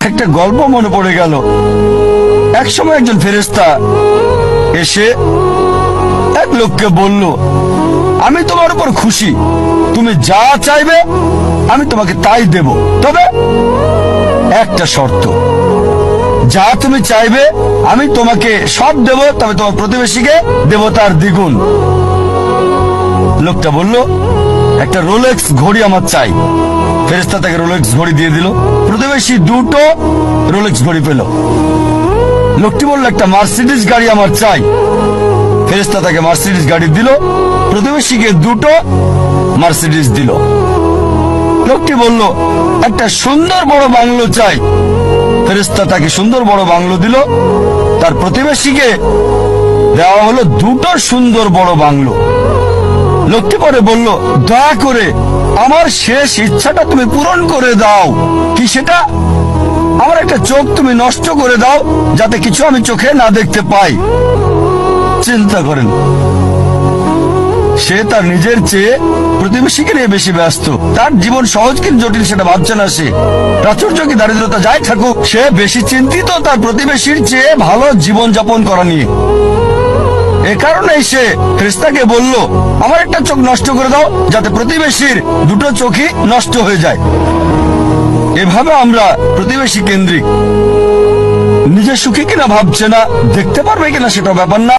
একটা গল্প মনে পড়ে গেল। একসময় একজন ফেরেশতা এসে এক লোককে বলল, আমি তোমার উপর খুশি, তুমি যা চাইবে আমি তোমাকে তাই দেব, তবে একটা শর্ত, যা তুমি চাইবে আমি তোমাকে সব দেব, তবে তোমার প্রতিবেশীকে দেব তার দ্বিগুণ। লোকটা বলল, একটা রোলেক্স ঘড়ি আমার চাই। ফেরেশতা তাকে রোলেক্স ঘড়ি দিয়ে দিল। প্রতিবেশী দুটো রোলেক্স ঘড়ি পেল। লোকটি বলল, একটা মার্সিডিজ গাড়ি আমার চাই। ফেরেশতা তাকে মার্সিডিজ গাড়ি দিল। প্রতিবেশীকে দুটো মার্সিডিজ দিল। লোকটি বলল, একটা সুন্দর বড় বাংলো চাই। ফেরেশতা তাকে সুন্দর বড় বাংলো দিল। তার প্রতিবেশীকে দেওয়া হলো দুটো সুন্দর বড় বাংলো। লোকটি পরে বলল, দয়া করে আমার শেষ ইচ্ছাটা তুমি পূরণ করে দাও। কি সেটা? আমার একটা চোখ তুমি নষ্ট করে দাও, যাতে কিছু আমি চোখে না দেখতে পাই। চিন্তা করেন, সে তার নিজের চেয়ে প্রতিবেশীকে নিয়ে বেশি ব্যস্ত। তার জীবন সহজ কিন্তু জটিল সেটা ভাবছে না সে। প্রাচুর্য কি দারিদ্রতা যাই থাকুক, সে বেশি চিন্তিত তার প্রতিবেশীর চেয়ে ভালো জীবন যাপন করা নিয়ে। এ কারণেই সে ফেরেশতাকে বলল, আমার একটা চোখ নষ্ট করে দাও, যাতে প্রতিবেশীর দুটো চোখই নষ্ট হয়ে যায়। এভাবে আমরা প্রতিবেশী কেন্দ্রিক। নিজে সুখী কিনা ভাবছে না, দেখতে পারবে কিনা সেটা ব্যাপার না।